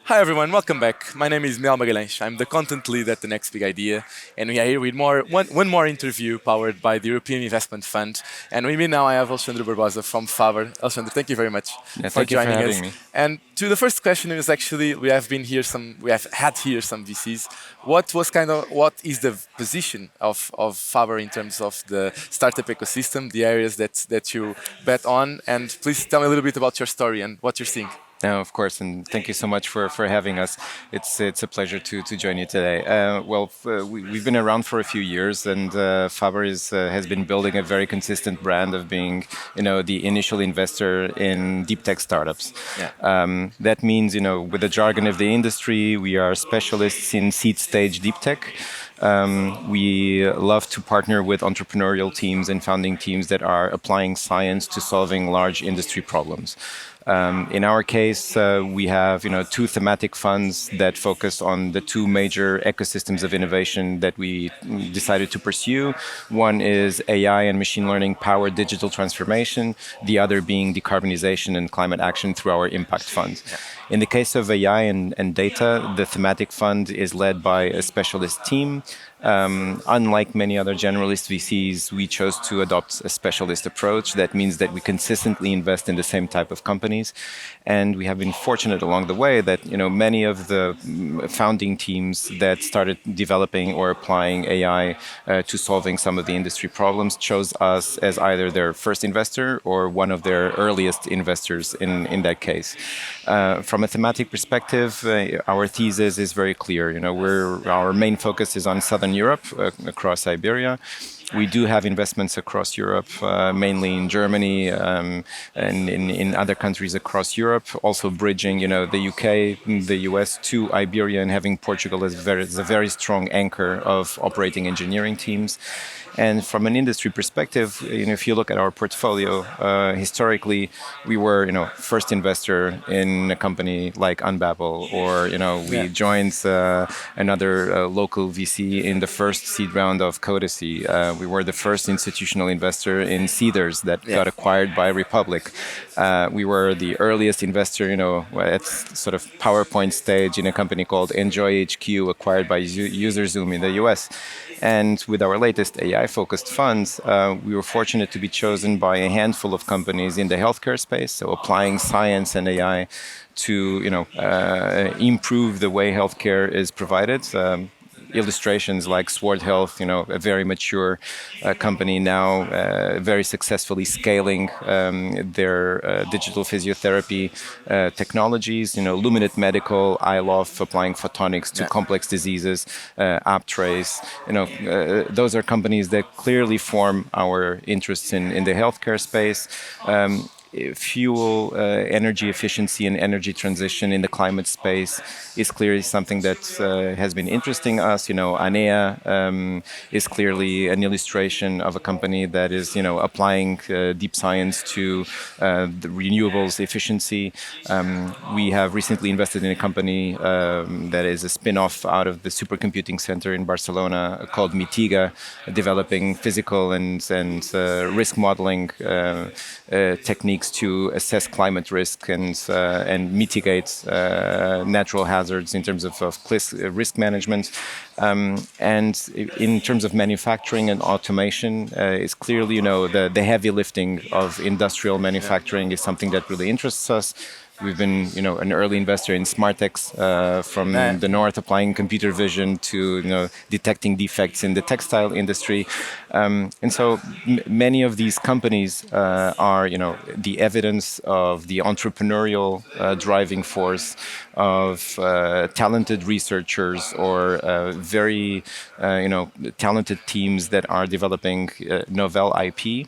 Hi everyone, welcome back. My name is Miguel Magalhães. I'm the content lead at the Next Big Idea, and we are here with one more interview powered by the European Investment Fund. And with me now I have Alexandre Barbosa from Faber. Alexandre, thank you very much Yeah, for thank you for joining us. having me. And to the first question is actually we have had here some VCs. What is the position of Faber in terms of the startup ecosystem, the areas that you bet on, and please tell me a little bit about your story and what you're seeing. No, of course, and thank you so much for having us. It's a pleasure to join you today. We've been around for a few years, and Faber has been building a very consistent brand of being, the initial investor in deep tech startups. Yeah. That means, with the jargon of the industry, we are specialists in seed stage deep tech. We love to partner with entrepreneurial teams and founding teams that are applying science to solving large industry problems. In our case, we have two thematic funds that focus on the two major ecosystems of innovation that we decided to pursue. One is AI and machine learning powered digital transformation. The other being decarbonization and climate action through our impact fund. In the case of AI and data, the thematic fund is led by a specialist team. Unlike many other generalist VCs, we chose to adopt a specialist approach. That means that we consistently invest in the same type of companies, and we have been fortunate along the way that many of the founding teams that started developing or applying AI to solving some of the industry problems chose us as either their first investor or one of their earliest investors in that case. From a thematic perspective, our thesis is very clear. Our main focus is on Southern Europe, across Iberia. We do have investments across Europe, mainly in Germany and in other countries across Europe. Also bridging, the UK, the US to Iberia, and having Portugal as a very strong anchor of operating engineering teams. And from an industry perspective, if you look at our portfolio, historically, we were, first investor in a company like Unbabel, or we joined another local VC in the first seed round of Codacy. We were the first institutional investor in Seeders that got acquired by Republic. We were the earliest investor, at sort of PowerPoint stage in a company called Enjoy HQ, acquired by UserZoom in the US. And with our latest AI-focused funds, we were fortunate to be chosen by a handful of companies in the healthcare space, so applying science and AI to improve the way healthcare is provided. Illustrations like Sword Health, a very mature company now, very successfully scaling their digital physiotherapy technologies. Luminate Medical, iLove, applying photonics to complex diseases, Aptrace. Those are companies that clearly form our interests in the healthcare space. Fuel, energy efficiency and energy transition in the climate space is clearly something that has been interesting us. ANEA is clearly an illustration of a company that is, applying deep science to the renewables efficiency. We have recently invested in a company that is a spin-off out of the supercomputing center in Barcelona called Mitiga, developing physical and risk modeling techniques to assess climate risk and mitigate natural hazards in terms of risk management. And in terms of manufacturing and automation, it's clearly, the heavy lifting of industrial manufacturing is something that really interests us. We've been, an early investor in SmartX from the north, applying computer vision to, detecting defects in the textile industry. And so many of these companies are, the evidence of the entrepreneurial driving force of talented researchers or very, talented teams that are developing novel IP.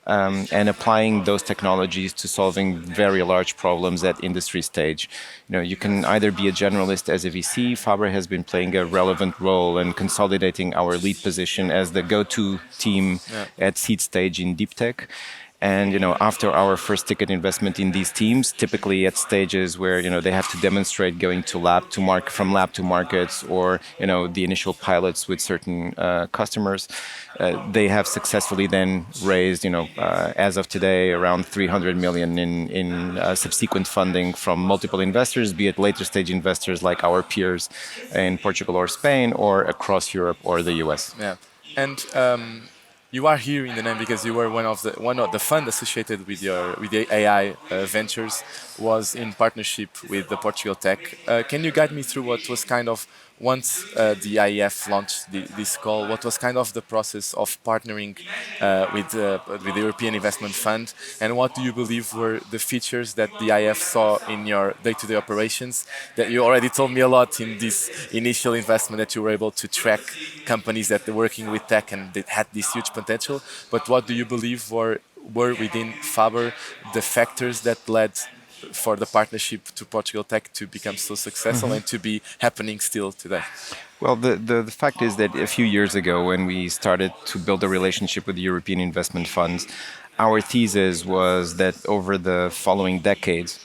And applying those technologies to solving very large problems at industry stage. You can either be a generalist as a VC. Faber has been playing a relevant role in consolidating our lead position as the go-to team at seed stage in deep tech. And after our first ticket investment in these teams, typically at stages where they have to demonstrate going to from lab to markets, or the initial pilots with certain customers, they have successfully then raised, as of today, around 300 million in subsequent funding from multiple investors, be it later stage investors like our peers in Portugal or Spain, or across Europe or the US. Yeah, and you are here in the name because you were one of the fund associated with the AI ventures was in partnership with the Portugal Tech. Can you guide me through what was kind of once the IEF launched this call? What was kind of the process of partnering with the European Investment Fund, and what do you believe were the features that the IEF saw in your day-to-day operations? That you already told me a lot in this initial investment that you were able to track companies that were working with tech and that had this huge potential. But what do you believe were within Faber the factors that led for the partnership to Portugal Tech to become so successful and to be happening still today? Well, the fact is that a few years ago, when we started to build a relationship with the European investment funds, our thesis was that over the following decades,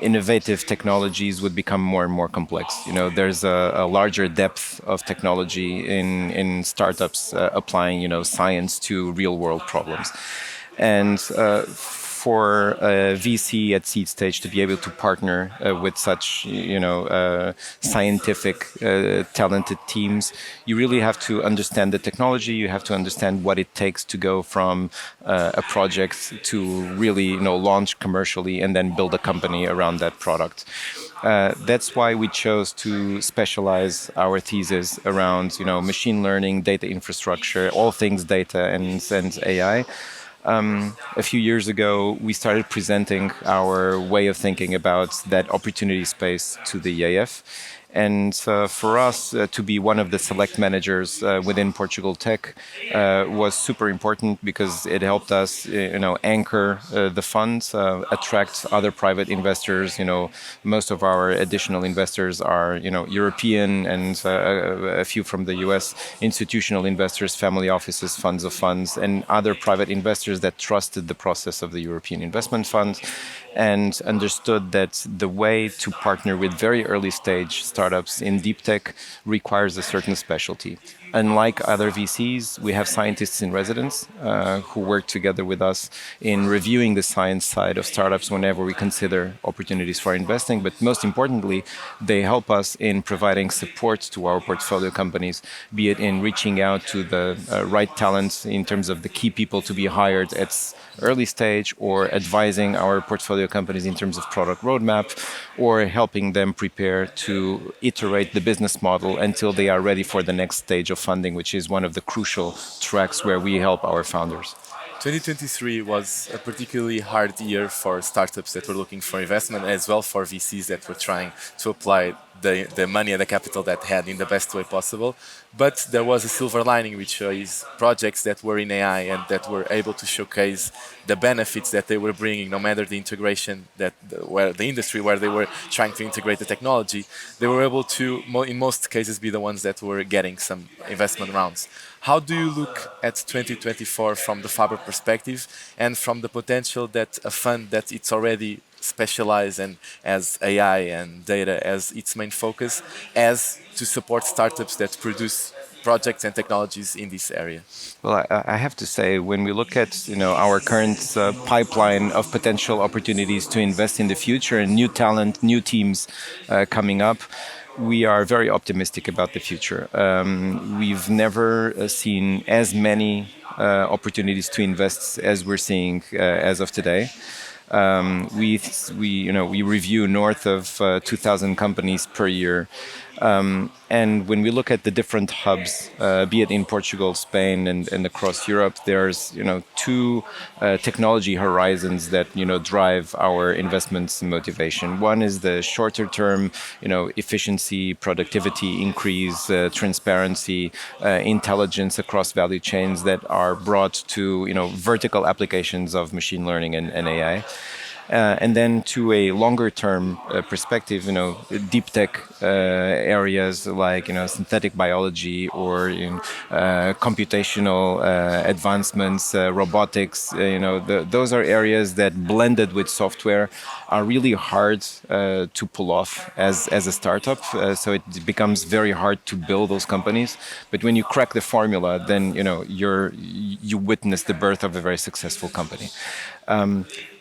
innovative technologies would become more and more complex. There's a larger depth of technology in startups applying, science to real world problems. And for a VC at seed stage to be able to partner with such, scientific, talented teams, you really have to understand the technology. You have to understand what it takes to go from a project to really, launch commercially and then build a company around that product. That's why we chose to specialize our thesis around, machine learning, data infrastructure, all things data and AI. A few years ago, we started presenting our way of thinking about that opportunity space to the EAF. And for us to be one of the select managers within Portugal Tech was super important because it helped us, anchor the funds, attract other private investors. Most of our additional investors are, European and a few from the US, institutional investors, family offices, funds of funds, and other private investors that trusted the process of the European Investment Fund and understood that the way to partner with very early stage startups in deep tech requires a certain specialty. Unlike other VCs, we have scientists in residence who work together with us in reviewing the science side of startups whenever we consider opportunities for investing. But most importantly, they help us in providing support to our portfolio companies, be it in reaching out to the right talents in terms of the key people to be hired at early stage, or advising our portfolio companies in terms of product roadmap, or helping them prepare to iterate the business model until they are ready for the next stage of funding, which is one of the crucial tracks where we help our founders. 2023 was a particularly hard year for startups that were looking for investment, as well for VCs that were trying to apply the money and the capital that they had in the best way possible. But there was a silver lining, which is projects that were in AI and that were able to showcase the benefits that they were bringing, no matter the integration where the industry where they were trying to integrate the technology, they were able to, in most cases, be the ones that were getting some investment rounds. How do you look at 2024 from the Faber perspective, and from the potential that a fund that it's already specialized and as AI and data as its main focus, as to support startups that produce projects and technologies in this area? Well, I have to say, when we look at our current pipeline of potential opportunities to invest in the future and new talent, new teams coming up, we are very optimistic about the future. We've never seen as many opportunities to invest as we're seeing as of today. We review north of 2,000 companies per year. And when we look at the different hubs, be it in Portugal, Spain, and across Europe, there's two technology horizons that drive our investments motivation. One is the shorter term, efficiency, productivity increase, transparency, intelligence across value chains that are brought to vertical applications of machine learning and AI. And then to a longer term perspective, deep tech areas like synthetic biology or in computational advancements, robotics. Those are areas that blended with software are really hard to pull off as a startup. So it becomes very hard to build those companies. But when you crack the formula, then you witness the birth of a very successful company.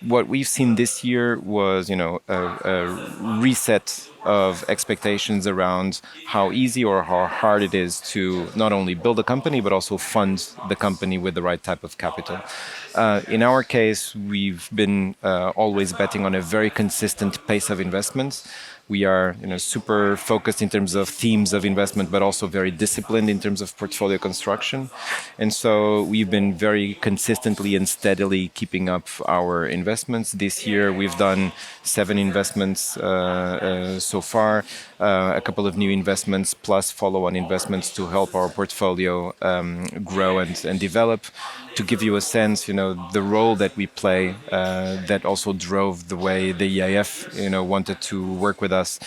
What we've seen this year was, a reset of expectations around how easy or how hard it is to not only build a company but also fund the company with the right type of capital. In our case, we've been always betting on a very consistent pace of investments. We are super focused in terms of themes of investment, but also very disciplined in terms of portfolio construction. And so we've been very consistently and steadily keeping up our investments. This year, we've done 7 investments so far, a couple of new investments plus follow-on investments to help our portfolio grow and develop. To give you a sense, the role that we play that also drove the way the EIF, wanted to work with us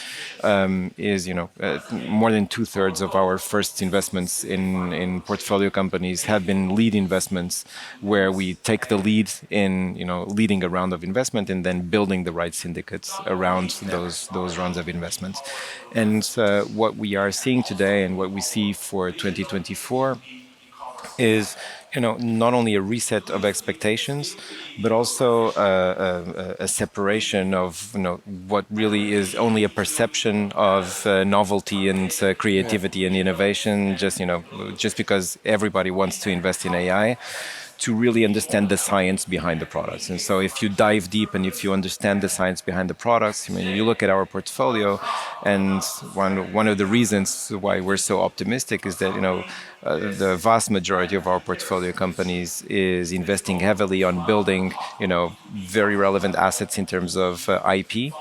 is, more than 2/3 of our first investments in portfolio companies have been lead investments where we take the lead in, leading a round of investment and then building the right syndicates around those rounds of investments. And what we are seeing today and what we see for 2024 is not only a reset of expectations, but also a separation of what really is only a perception of novelty and creativity and innovation. Just because everybody wants to invest in AI, to really understand the science behind the products. And so if you dive deep and if you understand the science behind the products, you look at our portfolio, and one of the reasons why we're so optimistic is that the vast majority of our portfolio companies is investing heavily on building very relevant assets in terms of IP,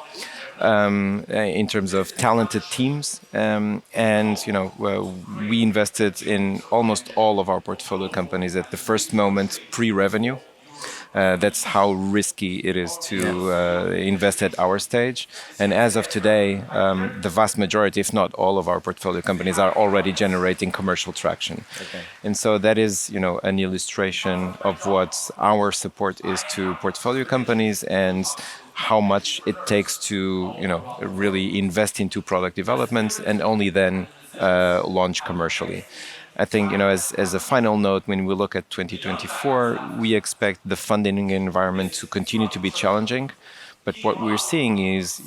in terms of talented teams, and we invested in almost all of our portfolio companies at the first moment pre-revenue. That's how risky it is to invest at our stage. And as of today, the vast majority, if not all, of our portfolio companies are already generating commercial traction. Okay. And so that is, an illustration of what our support is to portfolio companies and how much it takes to, really invest into product development and only then launch commercially. I think, as a final note, when we look at 2024, we expect the funding environment to continue to be challenging. But what we're seeing is,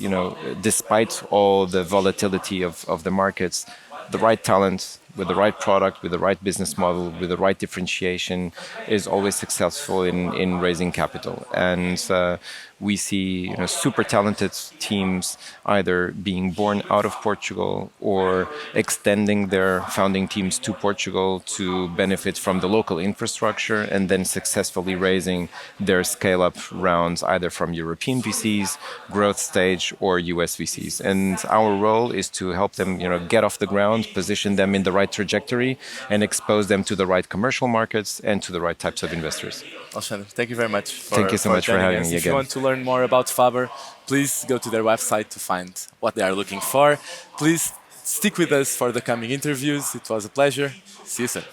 despite all the volatility of the markets, the right talent with the right product, with the right business model, with the right differentiation is always successful in raising capital. And we see super talented teams either being born out of Portugal or extending their founding teams to Portugal to benefit from the local infrastructure and then successfully raising their scale-up rounds either from European VCs, growth stage, or US VCs. And our role is to help them get off the ground, position them in the right trajectory, and expose them to the right commercial markets and to the right types of investors. Alexandre, thank you very much. Thank you so much for having me again. If you want to learn more about Faber, please go to their website to find what they are looking for. Please stick with us for the coming interviews. It was a pleasure. See you soon.